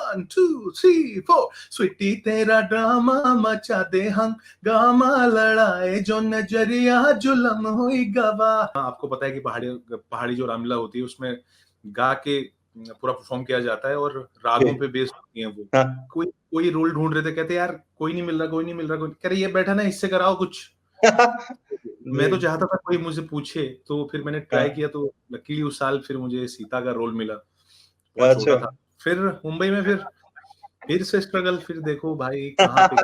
1 2 3 4 स्वीटी तेरा ड्रामा मचा दे हंगामा लड़ाए जो नजरिया जुलम हुई गवा। आपको पता है कि पहाड़ी जो रामलीला होती है उसमें गा के पूरा परफॉर्म किया जाता है और रागों पे बेस्ड होती है वो। हाँ। कोई रोल ढूंढ रहे थे, कहते यार कोई नहीं मिल रहा, कह रहे ये बैठा ना, इससे कराओ कुछ। मैं तो चाहता था कोई मुझे पूछे, तो फिर मैंने ट्राई किया, तो लकीली उस साल फिर मुझे सीता का रोल मिला। बहुत छोटा था। फिर मुंबई में फिर से स्ट्रगल, फिर देखो भाई कहाँ पे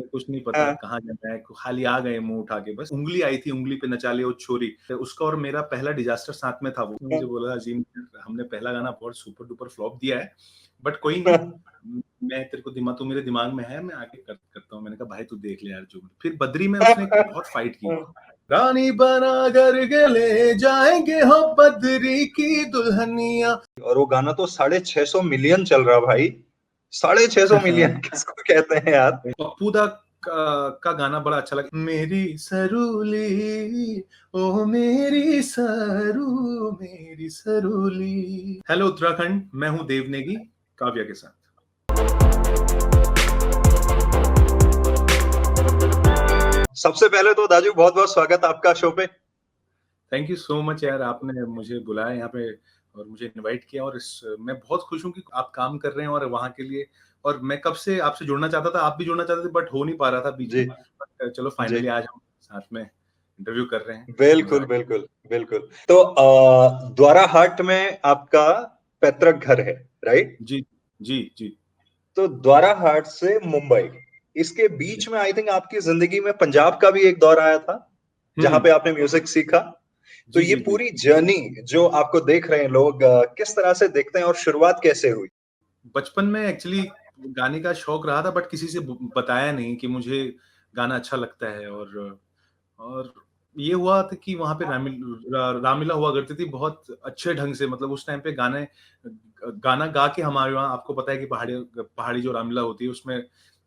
कुछ नहीं पता कहाँ जाना है, खाली आ गए मुंह उठा के, बस उंगली आई थी, उंगली पे नचा लिया वो छोरी। उसका और मेरा पहला डिजास्टर साथ में था। वो मुझे बोला अजीम हमने पहला गाना बहुत सुपर डुपर फ्लॉप दिया है, बट कोई नहीं, मैं तेरे को तू मेरे दिमाग में है, मैं आगे करता हूँ। मैंने कहा भाई तू देख ले यार जो। फिर बद्री में उसने बहुत फाइट की, रानी बना करके ले जाएंगे हो बद्री की दुल्हनिया। और वो गाना तो 650 मिलियन चल रहा भाई। 650 मिलियन किसको कहते हैं यार। पप्पू दा का गाना बड़ा अच्छा लगा, मेरी सरूली ओ मेरी सरूली। हेलो उत्तराखंड, मैं हूँ देव नेगी काव्या के साथ। सबसे पहले तो दाजू बहुत बहुत स्वागत आपका शो पे। थैंक यू सो मच यार, आपने मुझे बुलाया यहाँ पे और मुझे इनवाइट किया, और मैं बहुत खुश हूँ कि आप काम कर रहे हैं और वहाँ के लिए। और मैं कब से आपसे जुड़ना चाहता था, आप भी जुड़ना चाहते थे, बट हो नहीं पा रहा था बीच में। चलो फाइनली आज हम साथ में इंटरव्यू कर रहे हैं। बिल्कुल। तो द्वाराहाट में आपका पैतृक घर है, राइट? जी। तो द्वाराहाट से मुंबई, इसके बीच में आई थिंक आपकी जिंदगी में पंजाब का भी एक दौर आया था, जहां पे आपने म्यूजिक सीखा। तो ये पूरी जर्नी जो आपको देख रहे हैं लोग, किस तरह से देखते हैं और शुरुआत कैसे हुई? बचपन में एक्चुअली गाने का शौक रहा था, बट किसी से बताया नहीं कि मुझे गाना अच्छा लगता है। और ये हुआ था कि वहाँ पे रामलीला हुआ करती थी बहुत अच्छे ढंग से, मतलब उस टाइम पे गाना गा के हमारे वहाँ, आपको पता है कि पहाड़ी जो रामलीला होती है उसमें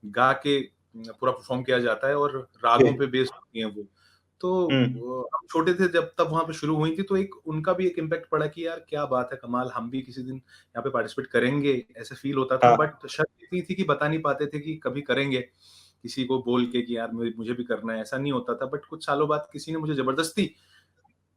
गा के पूरा परफॉर्म किया जाता है और रागों पे बेस्ड होती है वो। तो हम छोटे थे जब, तब वहाँ पे शुरू हुई थी, तो उनका भी एक इम्पैक्ट पड़ा कि यार क्या बात है, कमाल, हम भी किसी दिन यहाँ पे पार्टिसिपेट करेंगे, ऐसा फील होता था। बट शर्त इतनी थी कि बता नहीं पाते थे कि कभी करेंगे, किसी को बोल के कि यार मुझे भी करना है, ऐसा नहीं होता था। बट कुछ सालों बाद किसी ने मुझे जबरदस्ती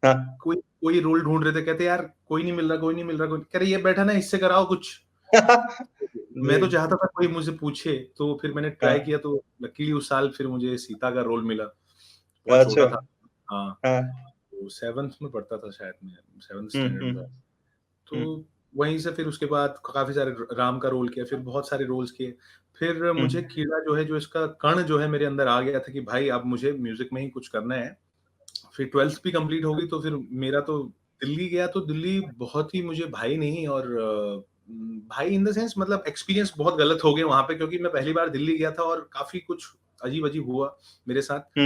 कोई रोल ढूंढ रहे थे, कहते यार कोई नहीं मिल रहा, कह रहे ये बैठा ना, इससे कराओ कुछ। मैं तो चाहता था कोई मुझे पूछे, तो फिर मैंने ट्राई किया, तो लकीली उस साल फिर मुझे सीता का रोल मिला। बहुत छोटा था, हाँ, तो 7th में पढ़ता था शायद, मैं 7th स्टैंडर्ड में था। तो वहीं से फिर उसके बाद काफी सारे राम का रोल किया, फिर बहुत सारे रोल्स किए। फिर मुझे कीड़ा जो है, जो इसका कण जो है मेरे अंदर आ गया था कि भाई अब मुझे म्यूजिक में ही कुछ करना है। फिर 12th भी कंप्लीट हो गई, तो फिर मेरा तो दिल्ली गया, तो दिल्ली बहुत ही मुझे भाई नहीं, और भाई इन द सेंस मतलब एक्सपीरियंस बहुत गलत हो गया वहां पे, क्योंकि मैं पहली बार दिल्ली गया था और काफी कुछ अजीब अजीब हुआ मेरे साथ।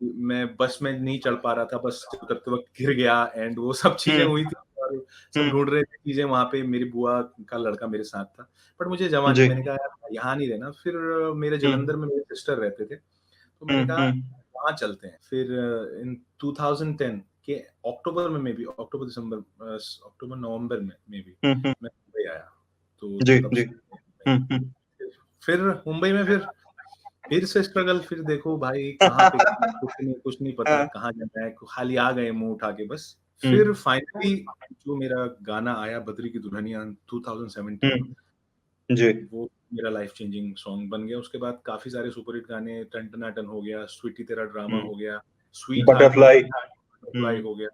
मैं बस में नहीं चढ़ पा रहा था, बस उतरते वक्त गिर गया, एंड वो सब चीजें हुई थी, और सब ढूंढ रहे थे चीजें वहां पे। मेरी बुआ का लड़का मेरे साथ था, बट मुझे जमा नहीं, मैंने कहा यार यहाँ नहीं रहना। फिर मेरे जालंधर में मेरे सिस्टर रहते थे, तो मैंने कहा वहां चलते हैं। फिर इन 2010 के अक्टूबर में, अक्टूबर नवंबर में मैं मुंबई आया। तो तब से फिर मुंबई में फिर से स्ट्रगल, फिर देखो भाई कहाँ पे कुछ नहीं पता कहाँ जाना है, खाली आ गए मुंह उठा के बस। फिर फाइनली जो मेरा गाना आया बद्री की दुल्हनिया 2017 में, वो मेरा लाइफ चेंजिंग सॉन्ग बन गया। उसके बाद काफी सारे सुपरहिट गाने, टन हो गया, स्वीटी तेरा ड्रामा हो गया, स्वीट हार्ट बटरफ्लाई हो गया,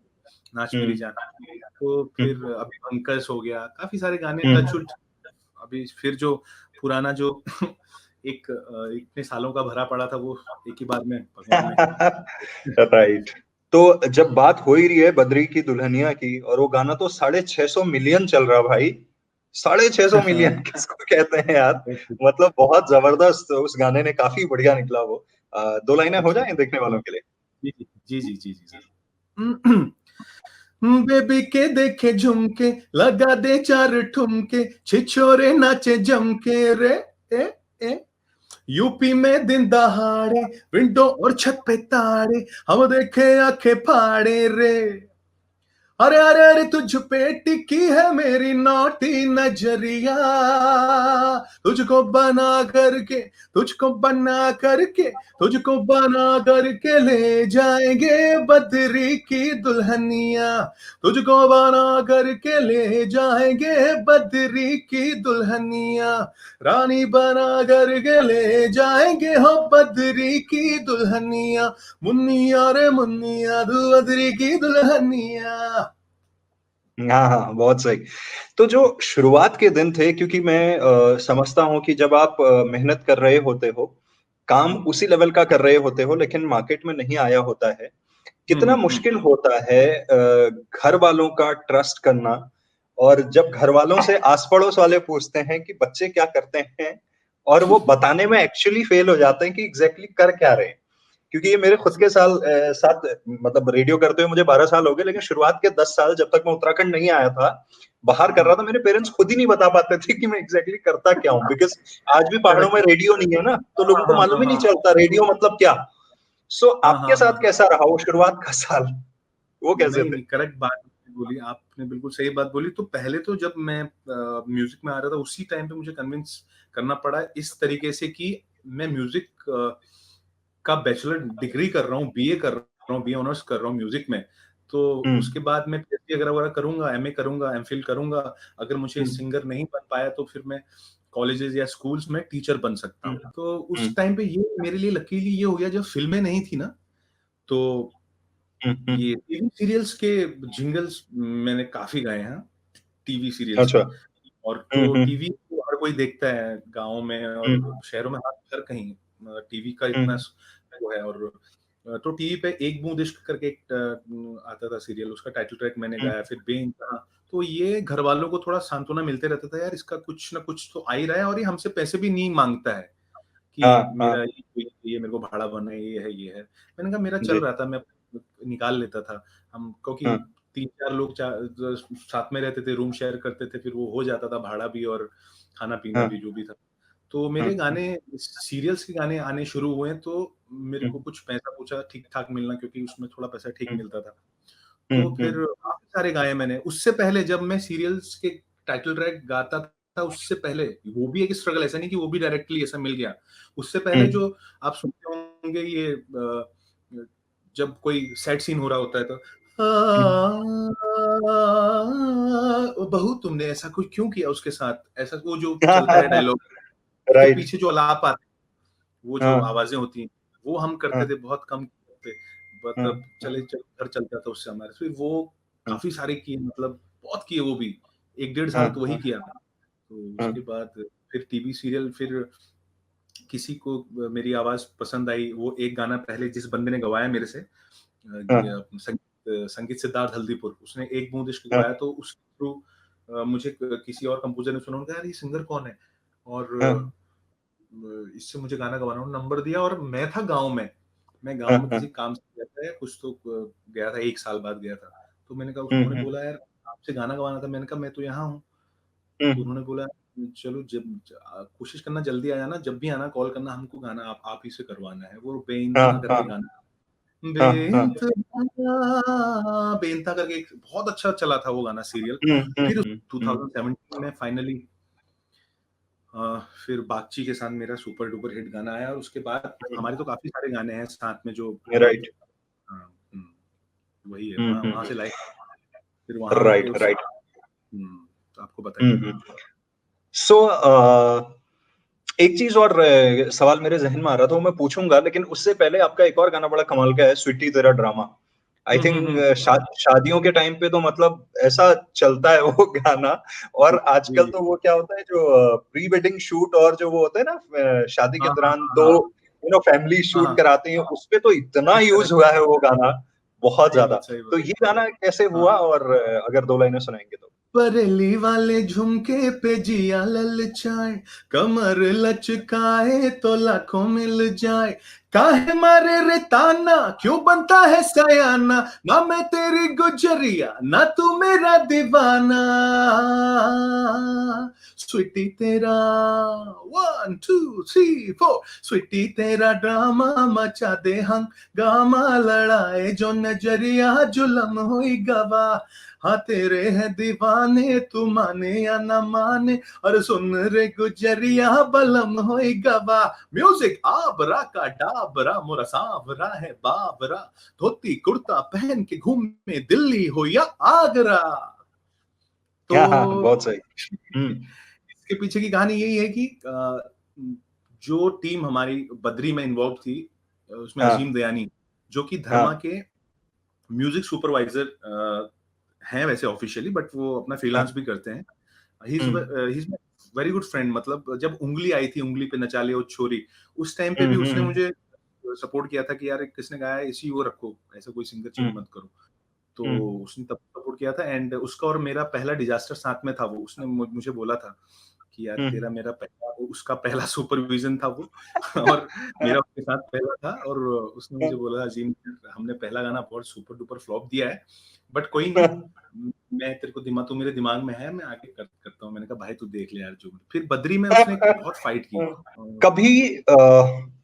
नाच मेरी जान, तो फिर अभी पंकज हो गया, काफी सारे गाने, टचवुड। अभी फिर जो पुराना जो इतने सालों का भरा पड़ा था, वो एक ही बार में भगवान ने राइट। तो जब बात हो ही रही है बद्री की दुल्हनिया की, और वो गाना तो 650 मिलियन चल रहा भाई। 650 मिलियन किसको कहते हैं यार, मतलब बहुत जबरदस्त। उस गाने ने काफी बढ़िया निकला वो। 2 लाइनें हो जाएं देखने वालों के लिए? जी बेबी के देखे झुमके, लगा दे 4 ठुमके, छिछोरे नाचे जमके रे, ए यूपी में दिन दहाड़े, विंडो और छत पे ताड़े, हम देखे आंखें फाड़े रे। अरे अरे अरे तुझ पे टिकी है मेरी नौटी नजरिया, तुझको बना करके, तुझको बना करके, तुझको बना करके ले जाएंगे बद्री की दुल्हनिया, तुझको बना करके ले जाएंगे बद्री की दुल्हनिया, रानी बना करके ले जाएंगे हो बद्री की दुल्हनिया, मुन्निया रे मुन्निया तू बद्री की दुल्हनिया। हाँ हाँ, बहुत सही। तो जो शुरुआत के दिन थे, क्योंकि मैं समझता हूँ कि जब आप मेहनत कर रहे होते हो, काम उसी लेवल का कर रहे होते हो, लेकिन मार्केट में नहीं आया होता है, कितना मुश्किल होता है घर वालों का ट्रस्ट करना। और जब घर वालों से आस पड़ोस वाले पूछते हैं कि बच्चे क्या करते हैं, और वो बताने में एक्चुअली फेल हो जाते हैं कि एग्जैक्टली कर क्या रहे हैं। क्योंकि ये मेरे खुद के साथ, मतलब रेडियो करते हुए मुझे 12 साल हो गए, लेकिन शुरुआत के 10 साल जब तक मैं उत्तराखंड नहीं आया था, बाहर कर रहा था, मेरे पेरेंट्स खुद ही नहीं बता पाते थे कि मैं एग्जैक्टली करता क्या हूँ, बिकॉज आज भी पहाड़ों में करेक्ट। रेडियो नहीं है ना, तो लोगों हाँ, को हाँ, मालूम हाँ, ही नहीं हाँ, चलता रेडियो मतलब क्या। सो हाँ, आपके हाँ, हाँ, साथ हाँ। कैसा रहा वो शुरुआत का साल, वो कैसे नहीं, थे? नहीं, करेक्ट बात बोली आपने, बिल्कुल सही बात बोली। तो पहले तो जब मैं म्यूज़िक में आ रहा था, उसी टाइम पे मुझे कन्विंस करना पड़ा इस तरीके से कि मैं म्यूज़िक का बैचलर डिग्री कर रहा हूँ, बीए कर रहा हूँ, बीए ऑनर्स कर रहा हूँ म्यूज़िक में। तो हुँ, उसके बाद मैं पीएचडी वगैरह करूँगा, एमए करूँगा, एमफिल करूँगा। अगर मुझे हुँ, सिंगर नहीं बन पाया तो फिर मैं कॉलेजेस या स्कूल्स में टीचर बन सकता हुँ, हूँ। तो हुँ, उस टाइम पे ये मेरे लिए लकीली ये हो गया जब फ़िल्में नहीं थी ना, तो हुँ, हुँ। ये टीवी सीरियल्स के जिंगल्स मैंने काफ़ी गाए हैं, टीवी सीरियल्स अच्छा। के। और हुँ, तो हुँ, टीवी तो हर कोई देखता है गाँव में हुँ, और शहरों में, हर कहीं टीवी का हुँ, इतना वो है। और तो टीवी पे एक बूंद इश्क करके एक आता था सीरियल, उसका टाइटल ट्रैक मैंने हुँ। गाया, फिर बेइंतहा। तो ये घरवालों को थोड़ा सांत्वना मिलते रहता था, यार इसका कुछ ना कुछ तो आ ही रहा है और ये हमसे पैसे भी नहीं माँगता है हाँ, कि हाँ। मेरा ये मेरे को भाड़ा बना है, ये है, ये है। मैंने कहा मेरा चल जी। रहा था, मैं निकाल लेता था। हम क्योंकि हाँ, 3-4 लोग साथ में रहते थे, रूम शेयर करते थे, फिर वो हो जाता था भाड़ा भी और खाना-पीना हाँ, भी जो भी था। तो हाँ, मेरे हाँ। गाने सीरियल्स के गाने आने शुरू हुए तो मेरे हुँ, को कुछ पैसा-वूसा ठीक-ठाक मिलना, क्योंकि उसमें थोड़ा पैसा ठीक हुँ, मिलता था। हुँ, तो हुँ, फिर काफ़ी सारे गाए मैंने। उससे पहले जब मैं सीरियल्स के टाइटल ट्रैक गाता था, उससे पहले वो भी एक स्ट्रगल, ऐसा नहीं कि वो भी डायरेक्टली ऐसा मिल गया। उससे हुँ। पहले जो आप सुनते होंगे ये जब कोई सैड सीन हो रहा होता है तो हुँ। ओ बहू तुमने ऐसा कुछ क्यों किया उसके साथ? ऐसा वो जो हाँ, चलता हाँ, है हाँ। डायलॉग, उसके राइट। पीछे जो आलाप आते हैं, वो जो हाँ, आवाज़ें होती हैं, वो हम हाँ, करते थे, बहुत कम करते। हाँ, मतलब चले हाँ, चल घर चलता था उससे हमारे। फिर वो हाँ, काफ़ी सारे किए, मतलब बहुत किए वो भी। 1 डेढ़ हाँ, साल तो वही हाँ, किया। तो हाँ, उसके बाद फिर टीवी सीरियल, फिर किसी को मेरी आवाज़ पसंद आई। वो एक गाना पहले जिस बंदे ने गवाया मेरे से, हाँ, संगीत सिद्धार्थ हल्दीपुर, उसने एक बूंद इश्क हाँ, गवाया तो उसके थ्रू मुझे किसी और कंपोज़र ने सुना, उन्होंने कहा यार ये सिंगर कौन है? और हाँ, इससे मुझे गाना गवाना, उन्होंने नंबर दिया और मैं था गाँव में। मैं गाँव हाँ, में हाँ। किसी काम से गया था या कुछ तो गया था, 1 साल बाद गया था। तो मैंने कहा, हुँ, उन्होंने हुँ, बोला यार आपसे गाना गवाना था। मैंने कहा मैं तो यहाँ हूँ। हुँ। तो उन्होंने बोला चलो कोशिश करना जल्दी आ जाना, जब भी आना कॉल करना, हमको गाना आप ही से करवाना है। वो हाँ, बेइंतहा करके हाँ, गाना, हाँ, हाँ। बेइंतहा बेइंतहा करके एक बहुत अच्छा चला था वो गाना सीरियल। हुँ, हुँ, फिर हुँ, हुँ। 2017 में फाइनली फिर बागची के साथ मेरा सुपर डुपर हिट गाना आया और उसके बाद हमारे तो काफ़ी सारे गाने हैं साथ में जो राइट। हाँ, वही है, हुँ, वहाँ हुँ, वहाँ से हुँ। लाइफ, फिर वहाँ के राइट, उस राइट। तो आपको हुँ, बताइए? हुँ। सो एक चीज़ और सवाल मेरे ज़हन में आ रहा था, वो मैं पूछूँगा, लेकिन उससे पहले आपका एक और गाना बड़ा कमाल का है, स्वीटी तेरा ड्रामा। आई हुँ, हुँ, थिंक हुँ। शादियों के टाइम पे तो मतलब ऐसा चलता है वो गाना। और जी, आजकल जी। तो वो क्या होता है, जो प्री वेडिंग शूट और जो वो होता है ना, शादी के हाँ, हाँ, दौरान हाँ, 2 हाँ। फैमिली हाँ, शूट हाँ। कराते हैं, उसपे तो इतना करेक्ट, यूज़ करेक्ट। हुआ है वो गाना, बहुत सही ज़्यादा। बात, सही बात। तो ये गाना कैसे हाँ, हुआ, हाँ। और अगर 2 लाइनें सुनाएँगे तो? बरेली वाले झुमके पे जिया ललचाए, कमर लचकाए तो लाखों मिल जाए। काहे मारे रे ताना, क्यों बनता है सयाना, ना मैं तेरी गुजरिया, ना तू मेरा दीवाना। स्वीटी तेरा 1 2 3 4, स्वीटी तेरा ड्रामा मचा दे हंगामा, लड़ाए जो नजरिया जुलम हुई गवा, हाँ तेरे हैं दीवाने, तू माने या ना माने, और सुन रे गुजरिया बलम होई गवा। म्यूजिक आबरा का डाबरा, मोरा सांवरा है बाबरा, धोती कुर्ता पहन के घूमे दिल्ली हो या आगरा। तो हाँ, बहुत सही। इसके पीछे की कहानी यही है कि जो टीम हमारी बद्री में इन्वॉल्व थी, उसमें हाँ, अजीम दयानी, जो कि धर्मा हाँ, के म्यूजिक सुपरवाइजर हैं वैसे ऑफिशियली, बट वो अपना फ्रीलांस हाँ, भी करते हैं। He is hmm, very good friend. मतलब जब उंगली आई थी, उंगली पे नचा ले ओ छोरी, उस टाइम पे भी हम्म, उसने हम्म, मुझे सपोर्ट किया था कि यार किसने गाया है, इसी वो रखो, ऐसा कोई सिंगर चेंज हम्म, मत करो। तो हम्म, उसने तब सपोर्ट किया था, एंड उसका और मेरा पहला डिजास्टर साथ में था। वो उसने मुझे बोला था कि यार हम्म, तेरा मेरा पहला, उसका पहला सुपरविजन था वो और मेरा उसके साथ पहला था। और उसने मुझे बोला, अजीम हमने पहला गाना बहुत सुपर डुपर फ्लॉप दिया है, बट कोई नहीं, मैं तेरे को दिमाग, तू मेरे दिमाग में है, मैं आगे करता हूँ। मैंने कहा भाई तू देख ले यार जो। फिर बद्री में उसने बहुत फाइट की। कभी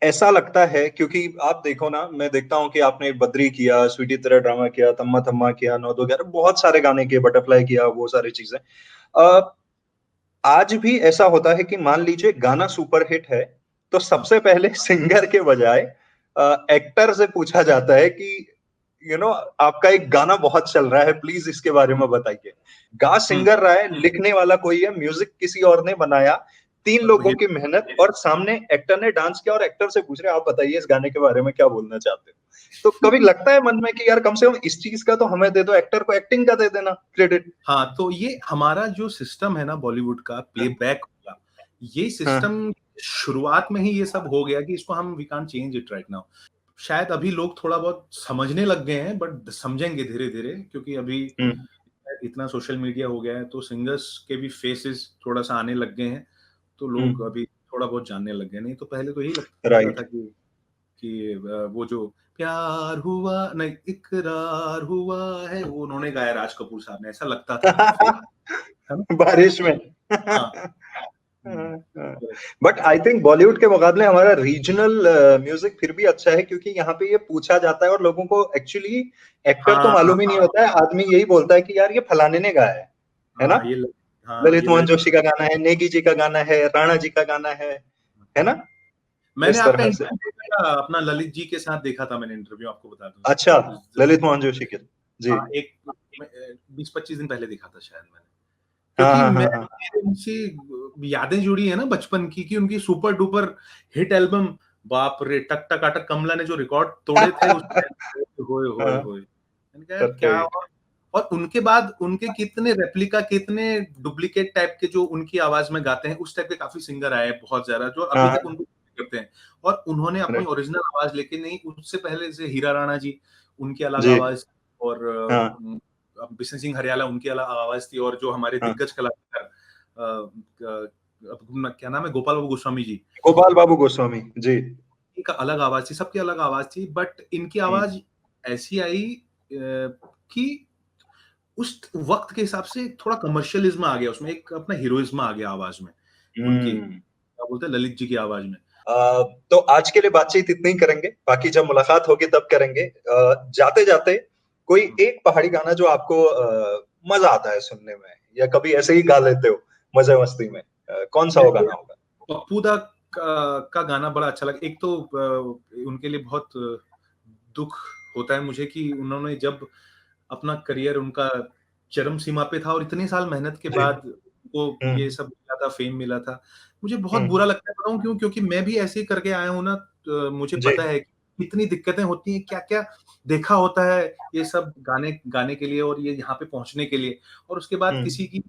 ऐसा लगता है, क्योंकि आप देखो ना, मैं देखता हूँ कि आपने बद्री किया, स्वीटी तेरा ड्रामा किया, तम्मा तम्मा किया, नौ दो ग्यारह, बहुत सारे गाने किए, बटरफ्लाई किया, वो सारी चीजें। अ, आज भी ऐसा होता है कि मान लीजिए गाना सुपर हिट है, तो हाँ सबसे पहले सिंगर के बजाय एक्टर से पूछा जाता है कि आपका एक गाना बहुत चल रहा है, प्लीज इसके बारे में बताइए। गा हम्म, सिंगर रहा है, लिखने वाला कोई है, म्यूजिक किसी और ने बनाया, तीन और लोगों वही की मेहनत, और सामने एक्टर ने डांस किया, और एक्टर से पूछ रहे हैं, आप बताइए इस गाने के बारे में क्या बोलना चाहते हो। तो कभी लगता है मन में कि यार कम से कम इस चीज का तो हमें दे दो, एक्टर को एक्टिंग का दे देना क्रेडिट। हाँ, तो ये हमारा जो सिस्टम है ना बॉलीवुड का, प्लेबैक वाला, ये हाँ, सिस्टम शुरुआत में ही ये सब हो गया कि इसको हम we can't change it right now. शायद अभी लोग थोड़ा बहुत समझने लग गए हैं, बट समझेंगे धीरे धीरे, क्योंकि अभी हम्म, इतना सोशल मीडिया हो गया है, तो सिंगर्स के भी फेसेस थोड़ा सा आने लग गए हैं, तो लोग हम्म, अभी थोड़ा बहुत जानने लग गए। नहीं तो पहले तो यही लगता राइट। था कि वो जो प्यार हुआ नहीं इकरार हुआ है, वो उन्होंने गाया राज कपूर साहब ने, ऐसा लगता था फेक, है ना? बारिश में। हाँ। Correct. But I think Bollywood के मुकाबले हमारा रीजनल म्यूजिक फिर भी अच्छा है, क्योंकि यहाँ पे ये पूछा जाता है और लोगों को एक्चुअली एक्टर तो हाँ मालूम ही नहीं होता है, आदमी यही बोलता है कि यार ये फलाने ने गाया है ना। हाँ हाँ ललित ये मोहन ललित। जोशी का गाना है, नेगी जी का गाना है, राणा जी का गाना है ना, मैंने इस आपका तरह से। इंटरव्यू देखा था, अपना ललित जी के साथ देखा था मैंने इंटरव्यू, आपको बता अच्छा, दूं। ललित मोहन जोशी के। जी। हाँ, एक 20-25 दिन पहले देखा था शायद मैंने, हाँ, क्योंकि हाँ, हाँ, हाँ। मेरे उनसे यादें जुड़ी है ना बचपन की, कि उनकी सुपर डुपर हिट एल्बम, बाप रे, टक टक अटक, कमला ने जो रिकॉर्ड तोड़े थे उस टाइम पे, होए होए हाँ, होए, मैंने कहा यार क्या। राइट। और उनके बाद उनके कितने रेप्लिका, कितने डुप्लीकेट टाइप के जो उनकी आवाज में गाते हैं, उस टाइप के काफी सिंगर आए हैं बहुत ज्यादा, जो हाँ, अभी तक हाँ, उनको करते हैं। और उन्होंने अपनी राइट। ओरिजिनल आवाज लेके नहीं, उससे पहले से हीरा राणा जी, उनकी अलग जी। आवाज, और हाँ, बिशन सिंह हरियाला, उनकी अलग आवाज थी, और जो हमारे हाँ। दिग्गज कलाकार क्या नाम है, गोपाल बाबू गोस्वामी जी, गोपाल बाबू गोस्वामी जी। इनका अलग आवाज थी, सबकी अलग आवाज थी, बट इनकी हम्म, आवाज ऐसी आई कि उस वक्त के हिसाब से थोड़ा कमर्शियलिज्म आ गया उसमें, एक अपना हीरोइज्म आ गया आवाज में उनकी, हम्म। क्या बोलते हैं, ललित जी की आवाज में। तो आज के लिए बातचीत इतनी ही करेंगे, बाकी जब मुलाकात होगी तब करेंगे। जाते जाते कोई एक पहाड़ी गाना जो आपको मजा आता है सुनने में, या कभी ऐसे ही गा लेते हो मजे मस्ती में, कौन सा वो मेरे गाना होगा? पप्पू दा का गाना बड़ा अच्छा लगा। एक तो उनके लिए बहुत दुख होता है मुझे कि उन्होंने जब अपना करियर उनका चरम सीमा पे था, और इतने साल मेहनत के जी। बाद वो ये हम्म, सब मिला था, फेम मिला था, मुझे बहुत हम्म, बुरा लगता है। बताऊं क्यों? क्योंकि मैं भी ऐसे ही करके आया हूं ना, तो मुझे जी, पता है कि कितनी दिक्कतें होती हैं, क्या क्या देखा होता है ये सब गाने गाने के लिए, और ये यहाँ पे पहुंचने के लिए। और उसके बाद हम्म, किसी की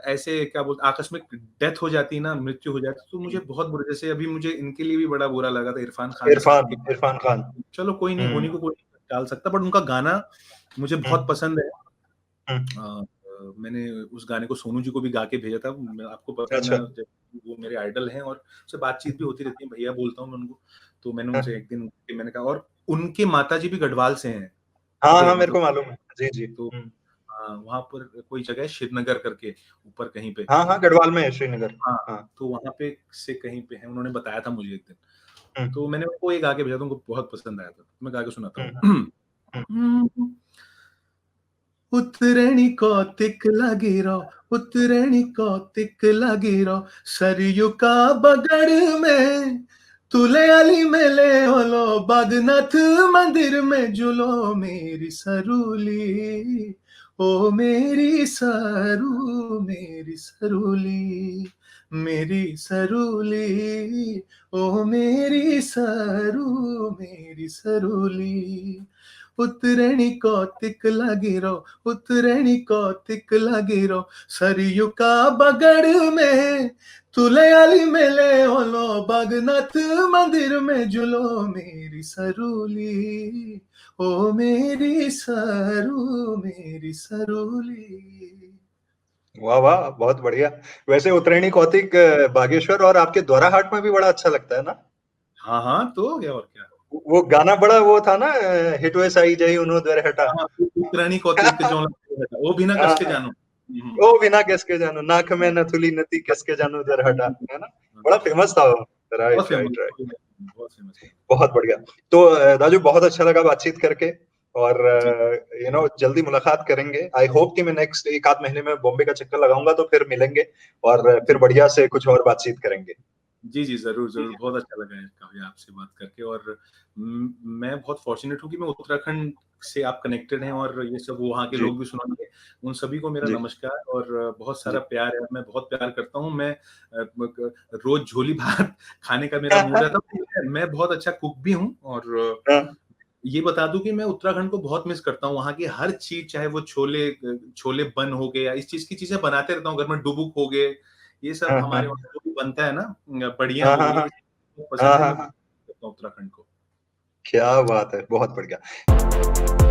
ऐसे क्या बोलते, आकस्मिक डेथ हो जाती है ना, मृत्यु हो जाती है, तो मुझे बहुत बुरा, जैसे अभी मुझे इनके लिए भी बड़ा बुरा लगा था, इरफान खान साहब इरफान के। इरफान खान। चलो कोई नहीं, होनी को कोई नहीं टाल सकता, बट उनका गाना मुझे बहुत हम्म, पसंद है। हम्म, मैंने उस गाने को सोनू जी को भी गा के भेजा था। आपको पता है, अच्छा। वो मेरे आइडल हैं, और उससे बातचीत भी होती रहती है, भैया बोलता हूँ मैं उनको। तो मैंने उनसे एक दिन मैंने कहा, और उनके माता जी भी गढ़वाल से हैं, हाँ, थे हाँ, मेरे मतलब। को मालूम है, जी, जी। तो वहां पर कोई जगह है श्रीनगर करके, ऊपर कहीं पे। हाँ, हाँ, गढ़वाल में है श्रीनगर। हाँ, हाँ। तो वहां पे से कहीं पे है, उन्होंने बताया था मुझे एक दिन। हम्म, तो मैंने उनको ये गा के भेजा था, उनको बहुत पसंद आया था, मैं गा के सुनाता हम्म, हूँ। हम्म, उतरणी कौतिक लागिरो, उतरणी कौतिक लागिरो, सरयू का बगड़ में, तुले आली मेले होलो, बागनाथ मंदिर में झूलो मेरी सरूली, ओ मेरी सरू, मेरी सरूली, मेरी सरूली, ओ मेरी सरू, मेरी सरूली। उतरणी कौतिक लागिरो, उतरणी कौतिक लागिरो, सरयू का बगड़ में, तुले आली मेले होलो, बागनाथ मंदिर में झूलो मेरी सरूली, ओ मेरी सरू, मेरी सरूली। वाह वाह, बहुत बढ़िया। वैसे उतरणी कौतिक बागेश्वर और आपके द्वाराहाट में भी बड़ा अच्छा लगता है ना? हाँ हाँ, तो हो गया और क्या। वो गाना बड़ा वो था ना, हिटवे साई जई उन्हों द्वार हटा। हाँ, उतरणी कौतिक जो वो बिना कस के हाँ, जानो। ओ बिना किसके जानो, नाक में नथुली नती किसके जानो दर हटा, है ना? बड़ा फेमस था वो। बहुत राइट फेमस, राइट राइट। बहुत फेमस। बहुत बढ़िया। तो राजू, बहुत अच्छा लगा बातचीत करके, और जी जल्दी मुलाकात करेंगे। आई होप कि मैं नेक्स्ट एक आध महीने में बॉम्बे का चक्कर लगाऊंगा तो फिर मिलेंगे, और फिर जी बढ़िया से कुछ और बातचीत करेंगे। जी जी, ज़रूर, ज़रूर। ठीक है। बहुत अच्छा लगा है काफ़ी आपसे बात करके, और मैं बहुत फ़ॉर्च्यूनेट हूँ कि मैं उत्तराखंड से आप कनेक्टेड हैं और ये सब वहाँ के जी लोग भी सुनेंगे। उन सभी को मेरा जी नमस्कार और बहुत सारा जी। प्यार है, मैं बहुत प्यार करता हूँ। मैं ब क रोज़ झोली भात खाने का मेरा मूड रहता है। मैं बहुत अच्छा कुक भी हूँ, और हाँ ये बता दूँ कि मैं उत्तराखंड को बहुत मिस करता हूँ। वहाँ की हर चीज़, चाहे वो छोले बन हो गए या इस चीज़ की चीज़ें बनाते रहता हूँ घर में, डुबुक हो गए, ये सब हाँ हमारे हाँ वहाँ जो भी बनता है ना, बढ़िया हाँ हो हाँ गई, हाँ ये सब हाँ पसंद है, हाँ मैं हाँ। करता हूँ उत्तराखंड को। क्या बात है, बहुत बढ़िया।